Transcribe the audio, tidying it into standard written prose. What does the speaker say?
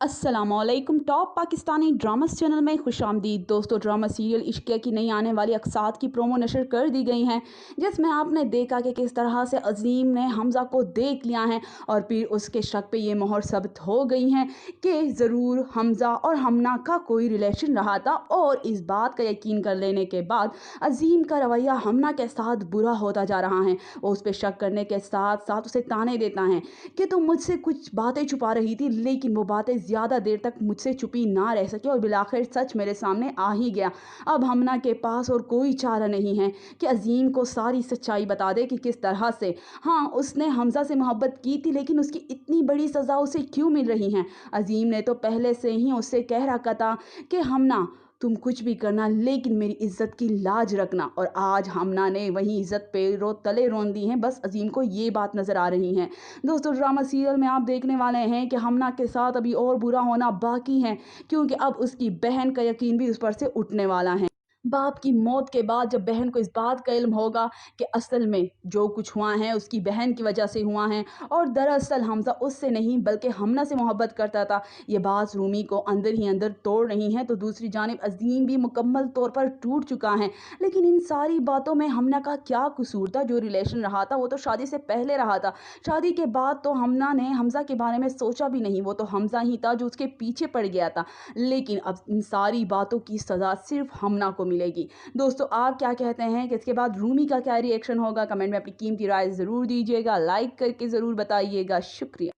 अस्सलामुअलैकुम। Top Pakistani dramas channel में खुशामदीद। दोस्तों, ड्रामा सीरियल इश्किया की नई आने वाली अक़सात की प्रोमो नशर कर दी गई हैं, जिसमें आपने देखा कि किस तरह से अज़ीम ने हमज़ा को देख लिया है और फिर उसके शक पे ये मोहर साबित हो गई हैं कि ज़रूर हमज़ा और हमना का कोई रिलेशन रहा था। और इस बात का यकीन कर लेने के बाद अज़ीम का रवैया हमना के साथ बुरा होता जा रहा है। वो उस पर शक करने के साथ साथ उसे ताने देता है कि तुम मुझसे कुछ बातें छुपा रही थी, लेकिन वो बातें ज़्यादा देर तक मुझसे छुपी ना रह सकी और बिलाखिर सच मेरे सामने आ ही गया। अब हमना के पास और कोई चारा नहीं है कि अज़ीम को सारी सच्चाई बता दे कि किस तरह से हाँ, उसने हमज़ा से मोहब्बत की थी, लेकिन उसकी इतनी बड़ी सज़ा उसे क्यों मिल रही है। अज़ीम ने तो पहले से ही उससे कह रखा था कि हमना, तुम कुछ भी करना लेकिन मेरी इज़्ज़त की लाज रखना। और आज हमना ने वही इज़्ज़त पे तले रोन दी हैं। बस अज़ीम को ये बात नज़र आ रही है। दोस्तों, ड्रामा सीरियल में आप देखने वाले हैं कि हमना के साथ अभी और बुरा होना बाकी है, क्योंकि अब उसकी बहन का यकीन भी उस पर से उठने वाला है। बाप की मौत के बाद जब बहन को इस बात का इल्म होगा कि असल में जो कुछ हुआ है उसकी बहन की वजह से हुआ है और दरअसल हमज़ा उससे नहीं बल्कि हमना से मोहब्बत करता था, ये बात रूमी को अंदर ही अंदर तोड़ रही है। तो दूसरी जानिब अज़ीम भी मुकम्मल तौर पर टूट चुका है। लेकिन इन सारी बातों में हमना का क्या कसूर था? जो रिलेशन रहा था वो तो शादी से पहले रहा था। शादी के बाद तो हमना ने हमज़ा के बारे में सोचा भी नहीं। वो तो हमज़ा ही था जो उसके पीछे पड़ गया था। लेकिन अब इन सारी बातों की सज़ा सिर्फ हमना को मिलेगी। दोस्तों, आप क्या कहते हैं कि इसके बाद रूमी का क्या रिएक्शन होगा? कमेंट में अपनी कीमती राय ज़रूर दीजिएगा, लाइक करके ज़रूर बताइएगा। शुक्रिया।